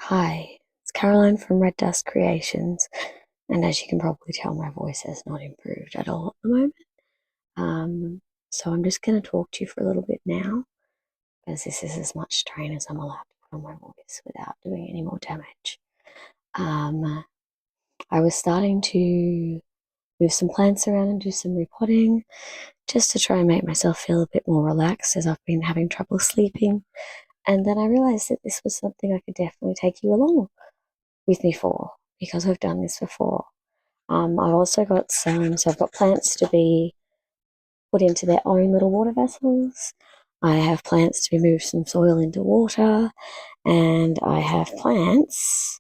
Hi, it's Caroline from Red Dust Creations, and as you can probably tell, my voice has not improved at all at the moment. So I'm just going to talk to you for a little bit now, because this is as much strain as I'm allowed to put on my voice without doing any more damage. I was starting to move some plants around and do some repotting, just to try and make myself feel a bit more relaxed as I've been having trouble sleeping. And then I realized that this was something I could definitely take you along with me for, because we've done this before. I've also got so I've got plants to be put into their own little water vessels. I have plants to move some soil into water, and I have plants,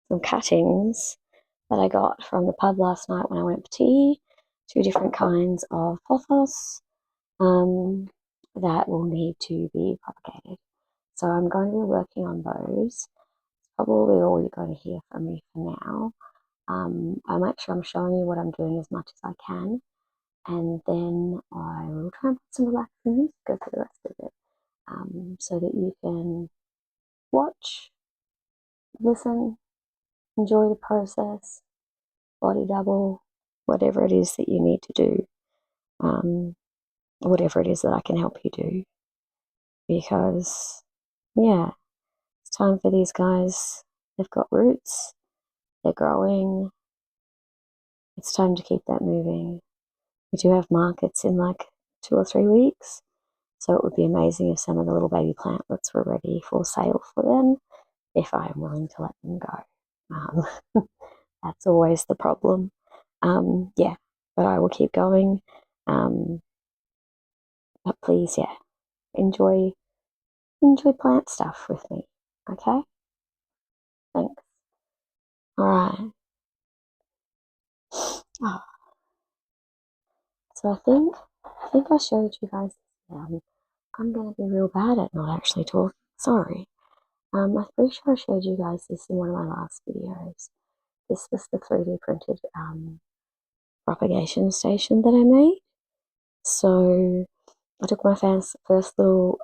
some cuttings that I got from the pub last night when I went for tea, two different kinds of pothos that will need to be propagated. So I'm going to be working on those. Probably all you're going to hear from me for now. I'm showing you what I'm doing as much as I can, and then I will try and put some relaxing music over the rest of it, so that you can watch, listen, enjoy the process, body double, whatever it is that you need to do, whatever it is that I can help you do, because yeah, it's time for these guys. They've got roots, they're growing. It's time to keep that moving. We do have markets in like 2 or 3 weeks, so it would be amazing if some of the little baby plantlets were ready for sale for them, if I am willing to let them go. That's always the problem. Yeah, but I will keep going. But please, yeah, enjoy plant stuff with me. Okay, thanks. All right. Oh, so I think I showed you guys. I'm gonna be real bad at not actually talking. Sorry. I'm pretty sure I showed you guys this in one of my last videos. This was the 3D printed propagation station that I made. So I took my first little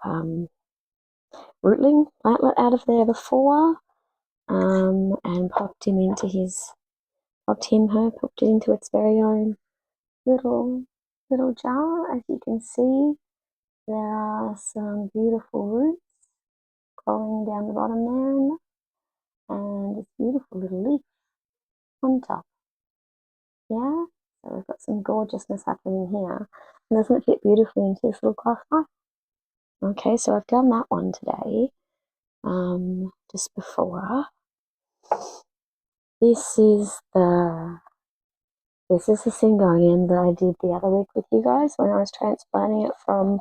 rootling plantlet out of there before, and popped it into its very own little jar. As you can see, there are some beautiful roots growing down the bottom there, and this beautiful little leaf on top. Yeah, so we've got some gorgeousness happening here. And doesn't it fit beautifully into this little glass eye? Okay, so I've done that one today. Just before. This is the syngonium that I did the other week with you guys when I was transplanting it from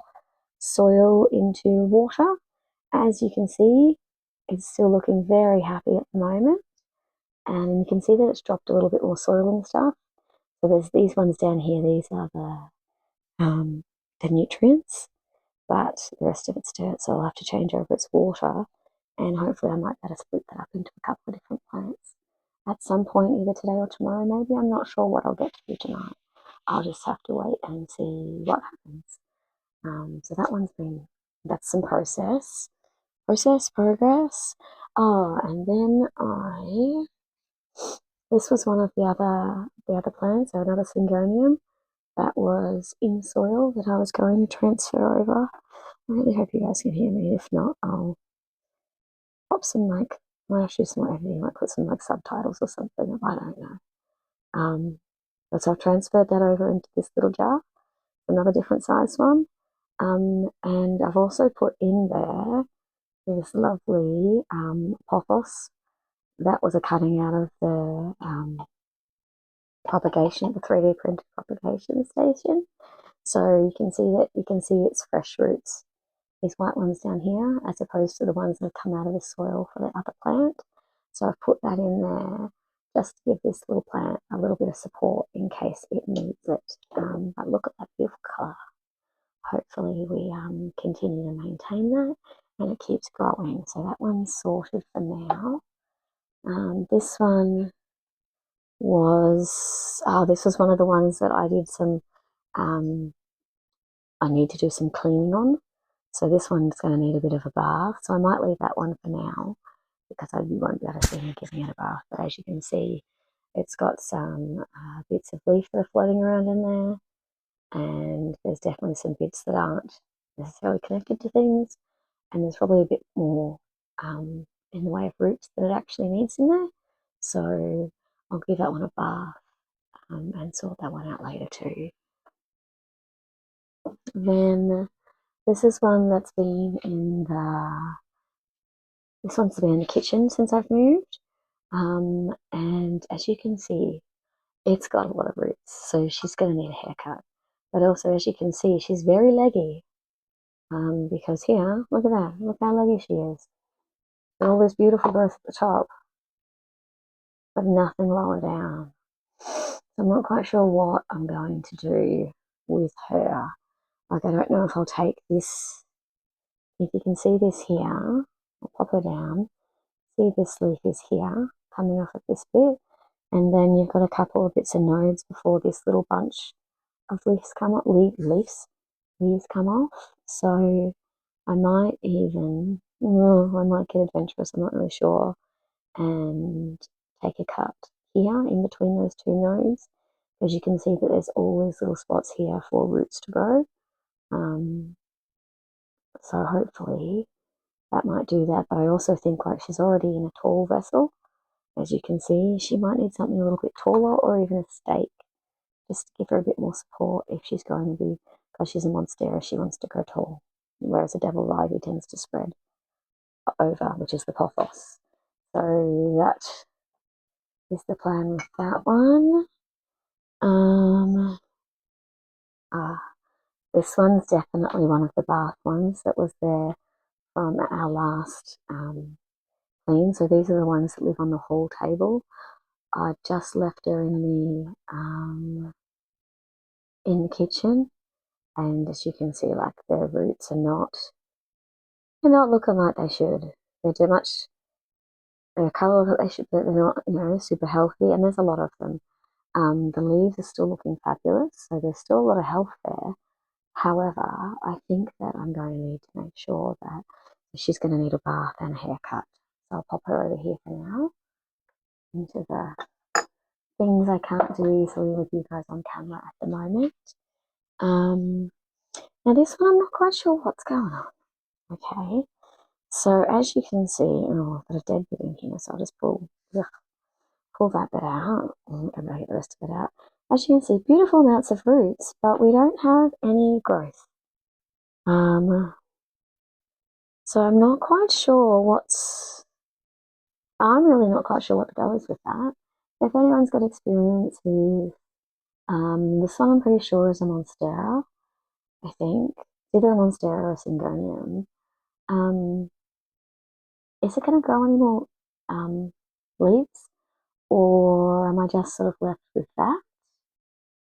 soil into water. As you can see, it's still looking very happy at the moment. And you can see that it's dropped a little bit more soil and stuff. So there's these ones down here. These are the nutrients, but the rest of it's dirt. So I'll have to change over its water, and hopefully I might better split that up into a couple of different plants at some point, either today or tomorrow. Maybe I'm not sure what I'll get to do tonight. I'll just have to wait and see what happens. So that's some progress. Oh, and then this was one of the other plants, so another syngonium that was in soil that I was going to transfer over. I really hope you guys can hear me. If not, I'll pop some might have to do some more editing, like put some subtitles or something. I don't know. But so I've transferred that over into this little jar, another different size one. And I've also put in there this lovely pothos. That was a cutting out of the the 3D printed propagation station. So you can see its fresh roots, these white ones down here, as opposed to the ones that have come out of the soil for the other plant. So I've put that in there just to give this little plant a little bit of support in case it needs it. But look at that beautiful colour. Hopefully we continue to maintain that and it keeps growing. So that one's sorted for now. This one this was one of the ones that I did I need to do some cleaning on. So this one's going to need a bit of a bath. So I might leave that one for now because you won't be able to see me giving it a bath. But as you can see, it's got some bits of leaf that are floating around in there. And there's definitely some bits that aren't necessarily connected to things. And there's probably a bit more in the way of roots that it actually needs in there. So I'll give that one a bath and sort that one out later too. Then this is one that's been this one's been in the kitchen since I've moved. And as you can see, it's got a lot of roots, so she's going to need a haircut. But also, as you can see, she's very leggy. Because here, look at that, look how leggy she is. And all this beautiful growth at the top, but nothing lower down. So I'm not quite sure what I'm going to do with her. Like, I don't know if I'll take this, if you can see this here, I'll pop her down. See, this leaf is here, coming off at this bit, and then you've got a couple of bits of nodes before this little bunch of leaves come up, leaves come off. So I might even, I might get adventurous, I'm not really sure, and take a cut here in between those two nodes, because you can see that there's all these little spots here for roots to grow. So hopefully that might do that, but I also think like she's already in a tall vessel. As you can see, she might need something a little bit taller or even a stake, just to give her a bit more support if she's going to be, because she's a monstera, she wants to grow tall, whereas a devil ivy tends to spread over, which is the pothos. So that is the plan with that one. This one's definitely one of the bath ones that was there from our last clean. So these are the ones that live on the hall table. I just left her in the kitchen, and as you can see, like their roots are they're not looking like they should. They're too much a colour that they should, but they're not, super healthy. And there's a lot of them. The leaves are still looking fabulous, so there's still a lot of health there. However, I think that I'm going to need to make sure that she's going to need a bath and a haircut. So I'll pop her over here for now into the things I can't do easily with you guys on camera at the moment. Now this one I'm not quite sure what's going on. Okay, so as you can see, I've got a dead bit in here, so I'll just pull that bit out and get the rest of it out. As you can see, beautiful amounts of roots, but we don't have any growth. So I'm not quite sure I'm really not quite sure what the go is with that. If anyone's got experience with this one, I'm pretty sure is a monstera, I think. Either a monstera or a syngonium. Is it going to grow any more leaves, or am I just sort of left with that?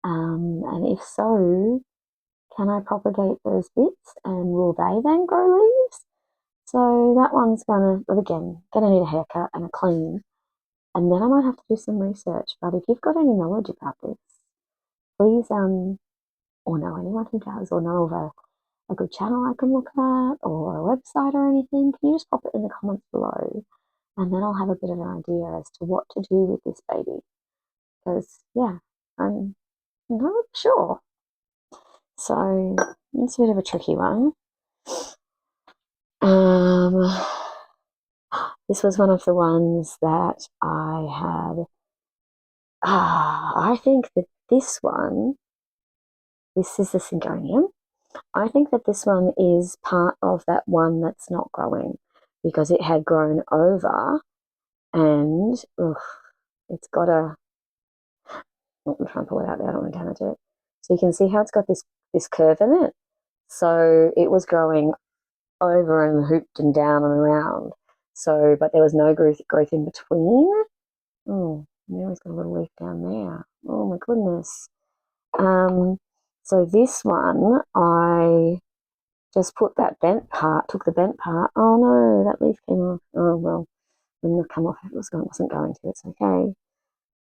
And if so, can I propagate those bits, and will they then grow leaves? So that one's gonna need a haircut and a clean, and then I might have to do some research. But if you've got any knowledge about this, please, or know anyone who does, or know of a good channel I can look at, or a website or anything, can you just pop it in the comments below? And then I'll have a bit of an idea as to what to do with this baby. Because, yeah, I'm not sure. So, it's a bit of a tricky one. This was one of the ones that I had. I think that this is the syngonium. I think that this one is part of that one that's not growing, because it had grown over and it's got I'm trying to pull it out there, I don't want to damage it. So you can see how it's got this curve in it. So it was growing over and hooped and down and around. So, but there was no growth in between. Oh, now he's got a little leaf down there. Oh my goodness. So this one, I just put that took the bent part. Oh no, that leaf came off. Oh well, wouldn't have come off if it wasn't going to. It's okay.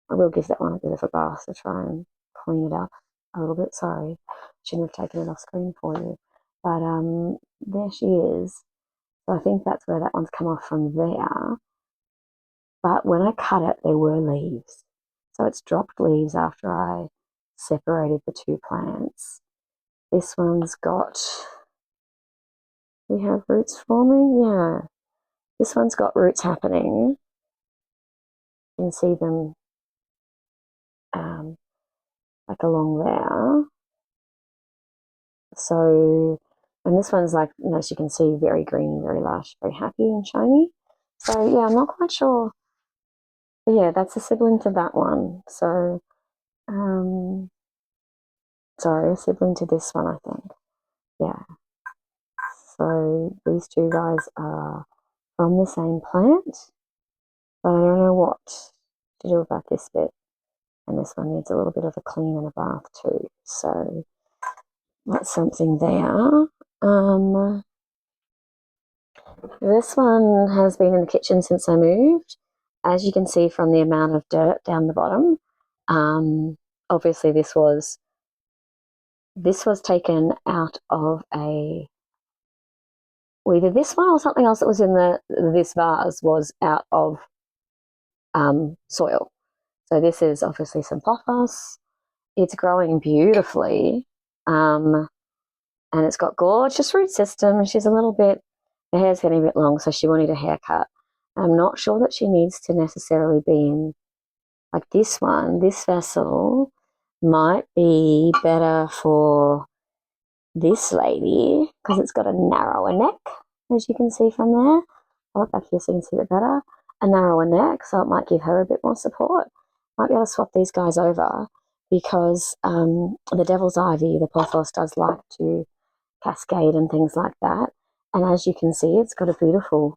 I will give that one a bit of a bath to try and clean it up a little bit. Sorry, shouldn't have taken it off screen for you. But there she is. So I think that's where that one's come off from there. But when I cut it, there were leaves. So it's dropped leaves after I separated the two plants. This one's got, we have roots forming, yeah. This one's got roots happening. You can see them like along there. So, and this one's like, as you can see, very green, very lush, very happy and shiny. So yeah, I'm not quite sure. But yeah, that's a sibling to that one. So, sorry, a sibling to this one, I think. Yeah. So these two guys are from the same plant, but I don't know what to do about this bit. And this one needs a little bit of a clean and a bath too. So that's something there. This one has been in the kitchen since I moved. As you can see from the amount of dirt down the bottom, obviously this was taken out of either this one or something else that was in this vase was out of soil. So this is obviously some pothos. It's growing beautifully, and it's got gorgeous root system. She's a little bit, her hair's getting a bit long, so she will need a haircut. I'm not sure that she needs to necessarily be in like this one. This vessel might be better for this lady because it's got a narrower neck, as you can see from there. I'll look back here so you can see it better. A narrower neck, so it might give her a bit more support. Might be able to swap these guys over because the devil's ivy, the pothos, does like to cascade and things like that. And as you can see, it's got some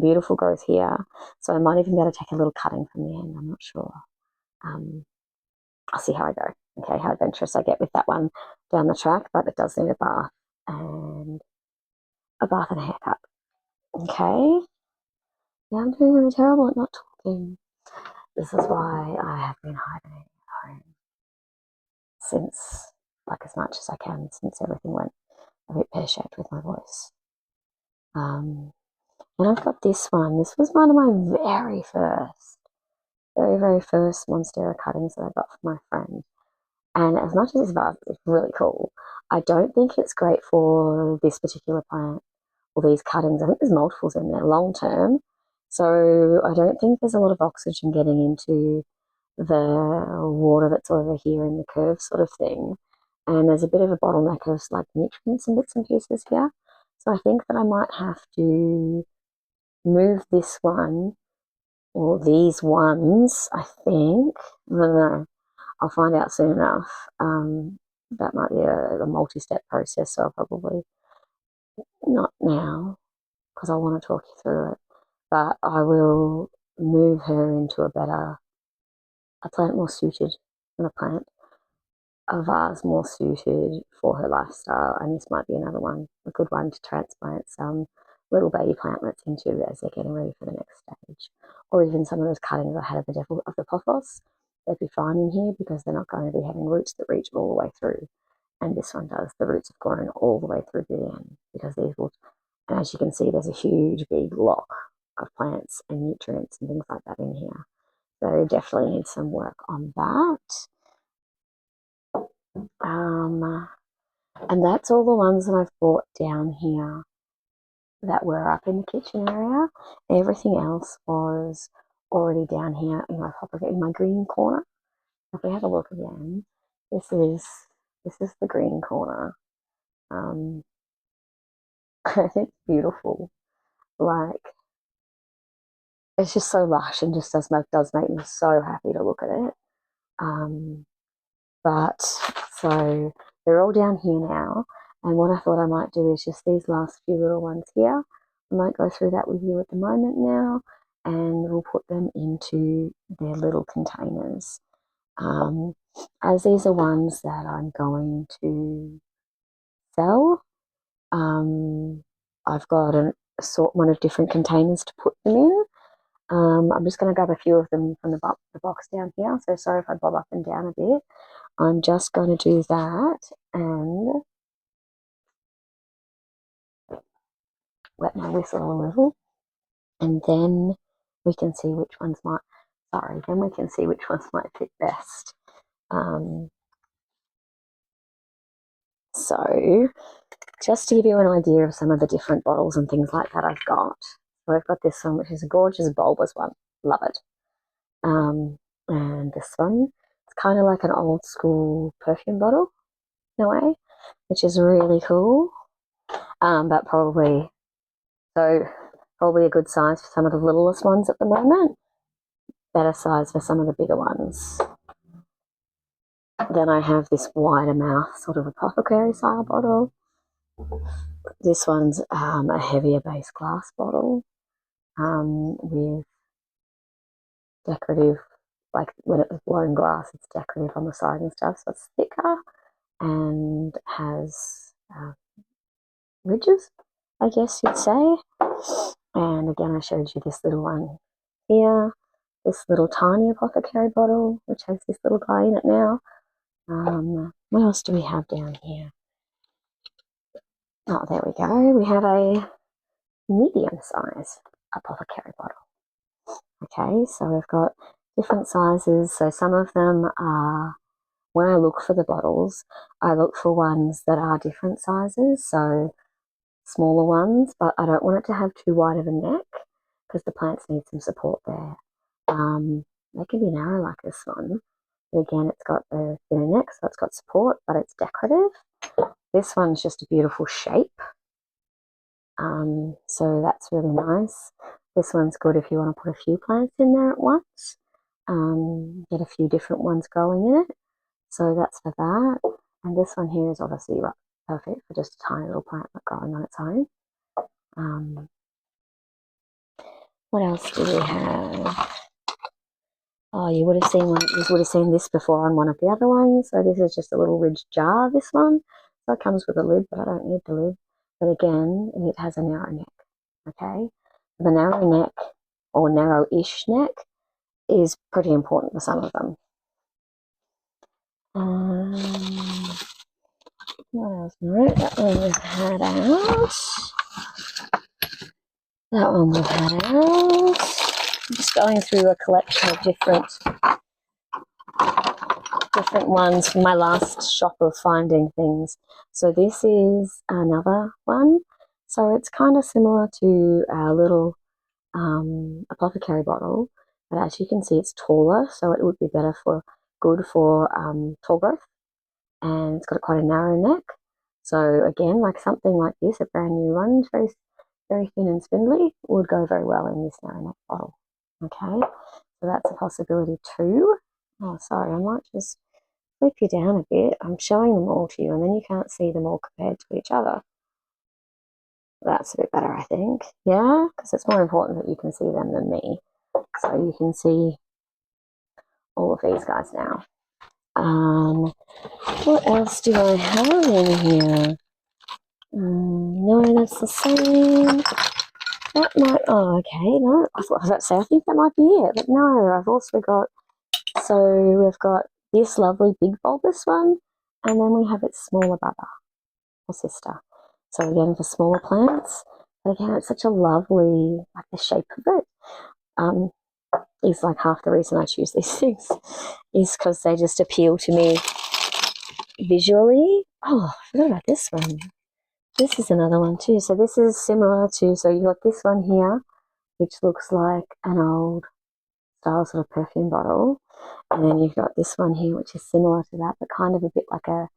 beautiful growth here. So I might even be able to take a little cutting from the end. I'm not sure. I'll see how I go. Okay, how adventurous I get with that one down the track, but it does need a bath and a haircut. Okay. Yeah, I'm doing really terrible at not talking. This is why I have been hibernating at home since, like, as much as I can, since everything went a bit pear-shaped with my voice. And I've got this one. This was one of my very first Monstera cuttings that I got from my friend. And as much as this vase is really cool, I don't think it's great for this particular plant or these cuttings. I think there's multiples in there long term. So I don't think there's a lot of oxygen getting into the water that's over here in the curve sort of thing. And there's a bit of a bottleneck of like nutrients and bits and pieces here. So I think that I might have to move this one or these ones, I think. I don't know. I'll find out soon enough. That might be a multi-step process, so I'll probably not now because I want to talk you through it. But I will move her into a plant more suited than a plant, a vase more suited for her lifestyle. And this might be another one, a good one to transplant some little baby plantlets into as they're getting ready for the next stage. Or even some of those cuttings I had of the pothos, they'd be fine in here because they're not going to be having roots that reach all the way through. And this one does. The roots have gone all the way through to the end because these will, and as you can see, there's a huge big lock of plants and nutrients and things like that in here. So definitely need some work on that. And that's all the ones that I've brought down here that were up in the kitchen area. Everything else was already down here in my green corner. If we have a look again, this is the green corner. It's beautiful. Like, it's just so lush and just does make me so happy to look at it. But so they're all down here now. And what I thought I might do is just these last few little ones here. I might go through that with you at the moment now, and we'll put them into their little containers. As these are ones that I'm going to sell, I've got an assortment of different containers to put them in. I'm just going to grab a few of them from the box down here. So sorry if I bob up and down a bit. I'm just going to do that and wet my whistle a little, and then we can see which ones might fit best. So just to give you an idea of some of the different bottles and things like that I've got. So I've got this one, which is a gorgeous bulbous one. Love it. And this one, it's kind of like an old school perfume bottle in a way, which is really cool. But probably a good size for some of the littlest ones at the moment. Better size for some of the bigger ones. Then I have this wider mouth sort of apothecary style bottle. This one's a heavier base glass bottle with decorative, like when it's blown glass, it's decorative on the side and stuff, so it's thicker and has ridges, I guess you'd say. And again, I showed you this little one here, this little tiny apothecary bottle, which has this little guy in it now. What else do we have down here? Oh, there we go. We have a medium size apothecary bottle. Okay, so we've got different sizes. So some of them are, when I look for the bottles, I look for ones that are different sizes. So smaller ones, but I don't want it to have too wide of a neck because the plants need some support there. They can be narrow like this one, but again, it's got the thinner neck, so it's got support, but it's decorative. This one's just a beautiful shape, so that's really nice. This one's good if you want to put a few plants in there at once, get a few different ones growing in it. So that's for that. And this one here is obviously perfect for just a tiny little plant growing on its own. What else do we have? Oh, you would have seen this before on one of the other ones. So this is just a little ridged jar, this one. So it comes with a lid, but I don't need the lid. But again, it has a narrow neck, okay? The narrow neck, or narrow-ish neck, is pretty important for some of them. What else? No, that one we've had out. That one we've had out. I'm just going through a collection of different ones from my last shop of finding things. So this is another one. So it's kind of similar to our little apothecary bottle, but as you can see, it's taller, so it would be good for tall growth, and it's got quite a narrow neck. So again, like something like this, a brand new one, very, very thin and spindly, would go very well in this narrow neck bottle. Okay, so that's a possibility too. Oh, sorry, I might just flip you down a bit. I'm showing them all to you, and then you can't see them all compared to each other. That's a bit better, I think. Yeah, because it's more important that you can see them than me. So you can see all of these guys now. What else do I have in here? No, that's the same. That might, oh, okay, no, I was about to say, I think that might be it, but no, I've also got, so we've got this lovely big bulbous one, and then we have its smaller brother or sister. So again, for smaller plants, but again, it's such a lovely, like the shape of it, is like half the reason I choose these things, is because they just appeal to me visually. Oh, I forgot about this one. This is another one too. So this is similar to, so you've got this one here, which looks like an old style sort of perfume bottle. And then you've got this one here, which is similar to that, but kind of a bit like an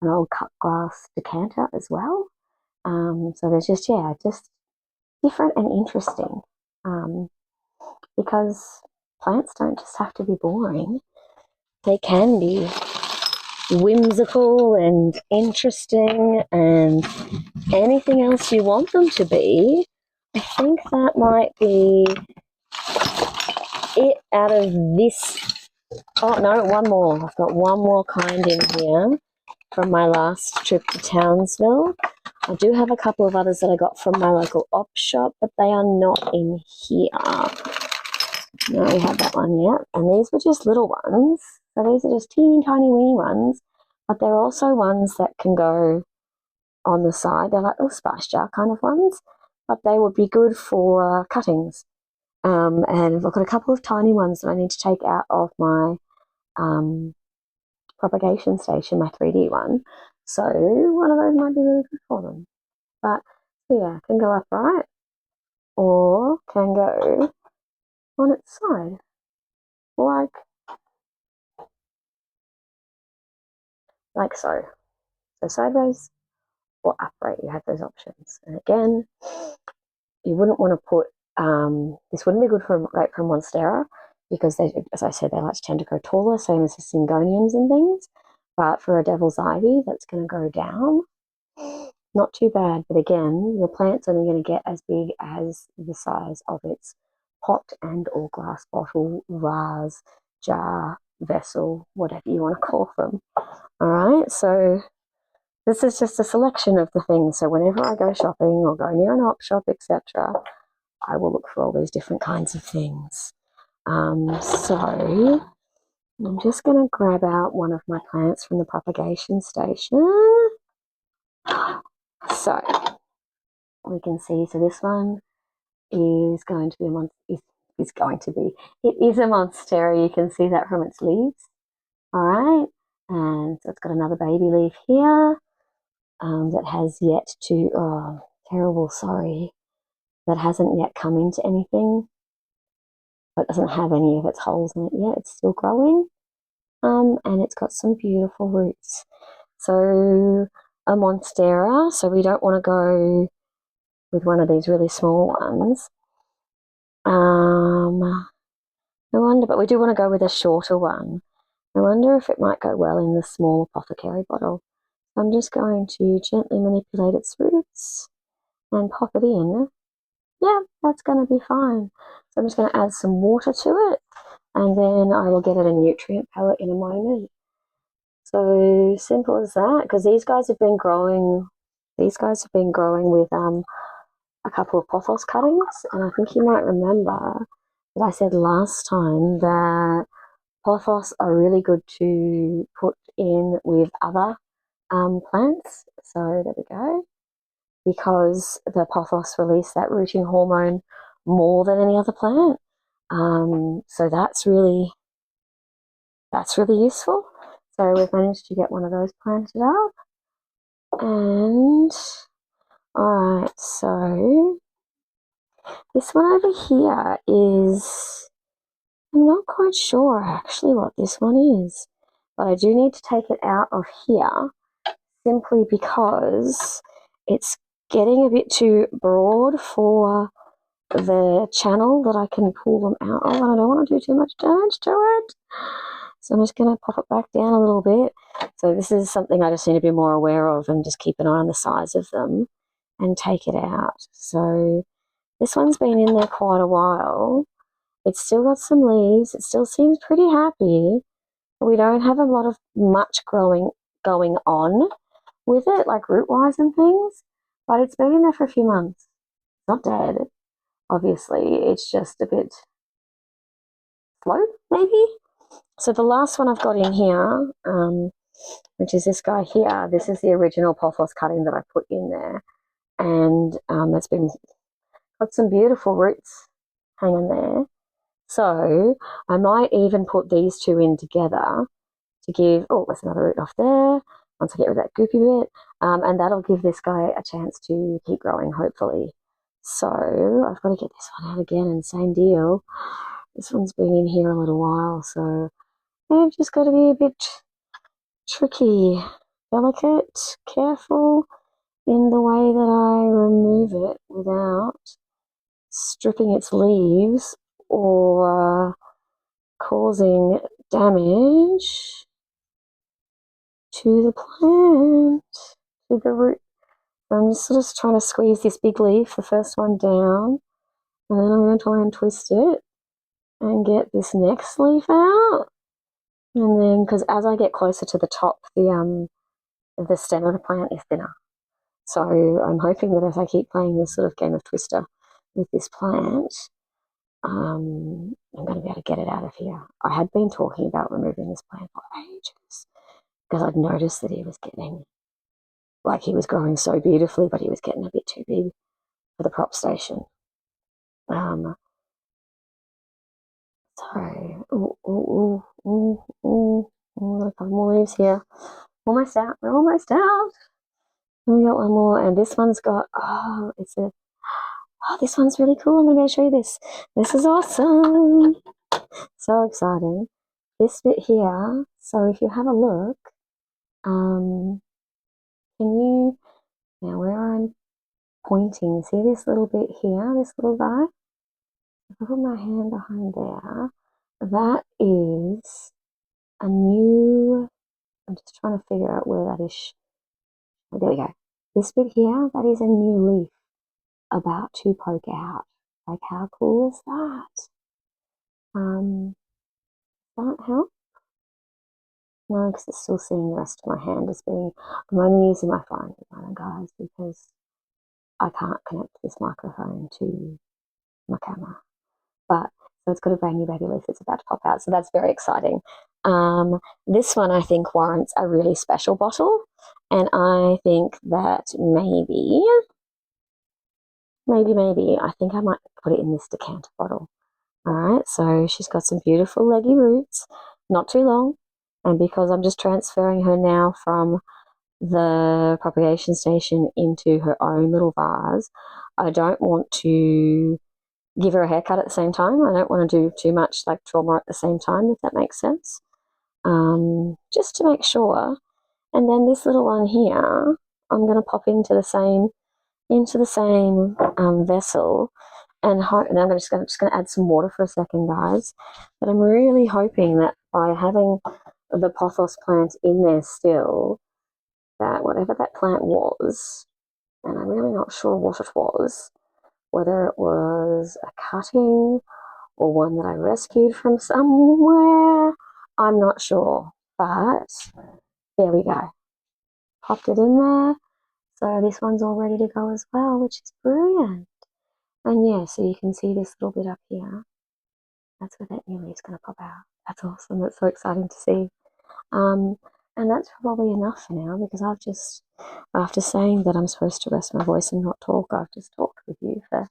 old cut glass decanter as well. So there's just different and interesting. Because plants don't just have to be boring. They can be whimsical and interesting and anything else you want them to be. I think that might be it out of this. Oh no, one more. I've got one more kind in here from my last trip to Townsville. I do have a couple of others that I got from my local op shop, but they are not in here. No, we have that one yet. And these were just little ones. So these are just teeny tiny weeny ones, but they're also ones that can go on the side. They're like little spice jar kind of ones. but they would be good for cuttings. And I've got a couple of tiny ones that I need to take out of my propagation station, my 3D one. So one of those might be really good for them. But yeah, can go upright or can go on its side, like so. So sideways or upright, you have those options. And again, you wouldn't want to put, this wouldn't be good for great for monstera because they, as I said, they like to tend to grow taller, same as the syngoniums and things. But for a devil's ivy, that's going to go down. Not too bad, but again, your plant's only going to get as big as the size of its pot and or glass bottle, vase, jar, vessel, whatever you want to call them. All right, so this is just a selection of the things. So whenever I go shopping or go near an op shop, etc., I will look for all these different kinds of things. So I'm just going to grab out one of my plants from the propagation station. So we can see, so this one is going to be it is a monstera. You can see that from its leaves. All right, and so it's got another baby leaf here that has yet to, oh, terrible, sorry, that hasn't yet come into anything, but doesn't have any of its holes in it yet. It's still growing, and it's got some beautiful roots. So a monstera, so we don't want to go with one of these really small ones. No wonder, but we do want to go with a shorter one. I wonder if it might go well in the small apothecary bottle. So I'm just going to gently manipulate its roots and pop it in. Yeah, that's going to be fine. So I'm just going to add some water to it, and then I will get it a nutrient pellet in a moment. So simple as that, because these guys have been growing with a couple of pothos cuttings, and I think you might remember that I said last time that pothos are really good to put in with other plants. So there we go. Because the pothos release that rooting hormone more than any other plant. So that's really useful. So we've managed to get one of those planted up. And all right, so this one over here is, I'm not quite sure actually what this one is, but I do need to take it out of here simply because it's getting a bit too broad for the channel that I can pull them out of, and I don't want to do too much damage to it. So I'm just going to pop it back down a little bit. So this is something I just need to be more aware of and just keep an eye on the size of them and take it out. So this one's been in there quite a while. It's still got some leaves. It still seems pretty happy. But we don't have a lot of much going on with it, like root-wise and things. But it's been in there for a few months. It's not dead. Obviously, it's just a bit slow, maybe. So the last one I've got in here, which is this guy here, this is the original pothos cutting that I put in there. And it's been got some beautiful roots hanging there. So I might even put these two in together to give, oh, there's another root off there, once I get rid of that goopy bit. And that'll give this guy a chance to keep growing, hopefully. So I've got to get this one out again, and same deal. This one's been in here a little while, so I've just got to be a bit tricky, delicate, careful in the way that I remove it without stripping its leaves or causing damage to the plant, to the root. I'm just sort of trying to squeeze this big leaf, the first one, down, and then I'm going to try and twist it and get this next leaf out. And then, because as I get closer to the top, the stem of the plant is thinner. So I'm hoping that as I keep playing this sort of game of Twister with this plant, I'm going to be able to get it out of here. I had been talking about removing this plant for ages because I'd noticed that he was growing so beautifully, but he was getting a bit too big for the prop station. Sorry. A couple more leaves here. Almost out. We're almost out. And we got one more, and this one's got this one's really cool. I'm going to show you this. This is awesome. So exciting. This bit here. So if you have a look, can you now where I'm pointing? See this little bit here, this little guy? If I put my hand behind there, that is a new. I'm just trying to figure out where that is. Oh, there we go. This bit here, that is a new leaf about to poke out. Like, how cool is that? Does that help? No, because it's still seeing the rest of my hand as being. I'm only using my phone at the moment, guys, because I can't connect this microphone to my camera. But so it's got a brand new baby leaf that's about to pop out. So that's very exciting. This one I think warrants a really special bottle. And I think that maybe, I think I might put it in this decanter bottle. All right, so she's got some beautiful leggy roots, not too long. And because I'm just transferring her now from the propagation station into her own little vase, I don't want to give her a haircut at the same time. I don't want to do too much like trauma at the same time, if that makes sense. Just to make sure. And then this little one here, I'm going to pop into the same vessel, and I'm just going to add some water for a second, guys. But I'm really hoping that by having the pothos plant in there still, that whatever that plant was, and I'm really not sure what it was, whether it was a cutting or one that I rescued from somewhere, I'm not sure. But there we go. Popped it in there. So this one's all ready to go as well, which is brilliant. And yeah, so you can see this little bit up here. That's where that new leaf's going to pop out. That's awesome. That's so exciting to see. And that's probably enough for now, because I've just, after saying that I'm supposed to rest my voice and not talk, I've just talked with you for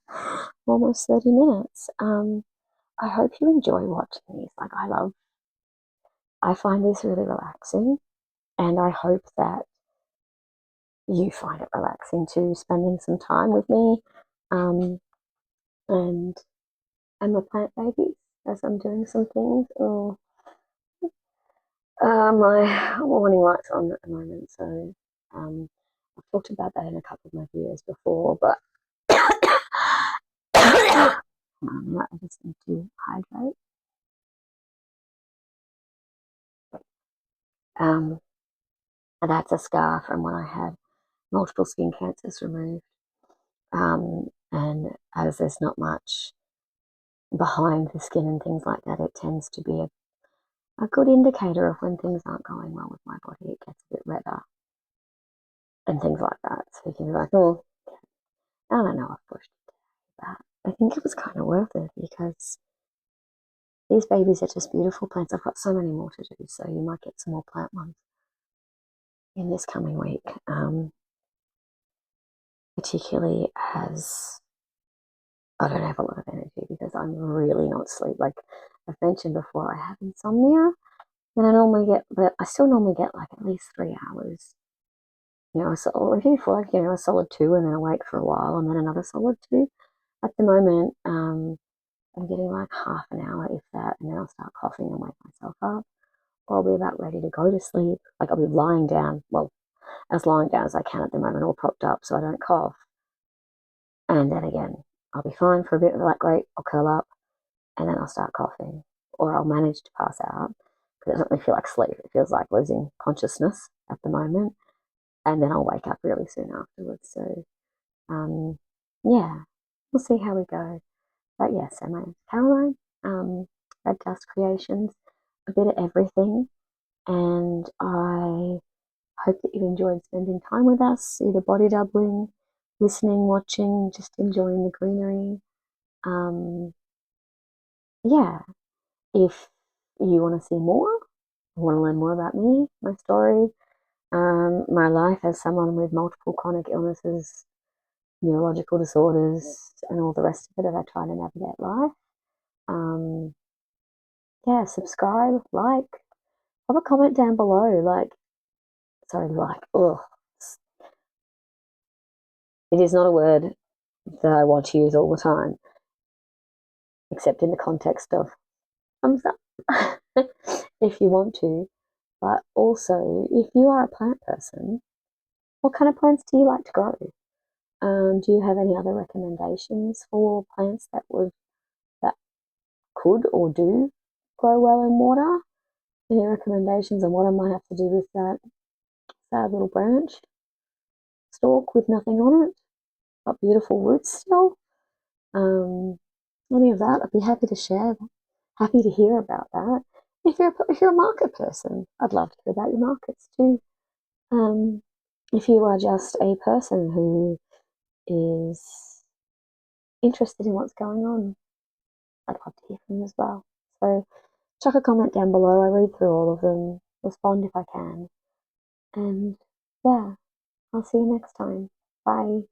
almost 30 minutes. I hope you enjoy watching these. Like, I find this really relaxing, and I hope that you find it relaxing too, spending some time with me, and my plant babies as I'm doing some things. Or my warning light's on at the moment, so I've talked about that in a couple of my videos before, but I just need to hydrate. That's a scar from when I had multiple skin cancers removed. And as there's not much behind the skin and things like that, it tends to be a good indicator of when things aren't going well with my body. It gets a bit redder and things like that. So you can be like, oh, I don't know, I've pushed it. But I think it was kind of worth it, because these babies are just beautiful plants. I've got so many more to do, so you might get some more plant ones in this coming week. Particularly as I don't have a lot of energy, because I'm really not sleep. Like I've mentioned before, I have insomnia, and I still normally get like at least 3 hours. So even for like a solid 2, and then awake for a while, and then another solid 2. At the moment, I'm getting like half an hour, if that, and then I'll start coughing and wake myself up. Or I'll be about ready to go to sleep. Like I'll be lying down, well, as lying down as I can at the moment, all propped up so I don't cough. And then again, I'll be fine for a bit, like great, I'll curl up, and then I'll start coughing, or I'll manage to pass out, because it doesn't really feel like sleep. It feels like losing consciousness at the moment, and then I'll wake up really soon afterwards. So, yeah, we'll see how we go. But yeah, so my name's Caroline, Red Dust Creations, a bit of everything, and I hope that you enjoyed spending time with us, either body doubling, listening, watching, just enjoying the greenery. Yeah, if you want to see more, want to learn more about me, my story, my life as someone with multiple chronic illnesses neurological disorders, and all the rest of it as I try to navigate life. Um, yeah, subscribe, like, have a comment down below. Ugh. It is not a word that I want to use all the time, except in the context of thumbs up if you want to. But also, if you are a plant person, what kind of plants do you like to grow? Do you have any other recommendations for plants that could or do grow well in water? Any recommendations on what I might have to do with that sad little branch stalk with nothing on it, but beautiful roots still? Um, any of that, I'd be happy to share. Happy to hear about that. If you're a market person, I'd love to hear about your markets too. Um, if you are just a person who is interested in what's going on, I'd love to hear from you as well. So chuck a comment down below. I read through all of them, respond if I can. And yeah, I'll see you next time. Bye.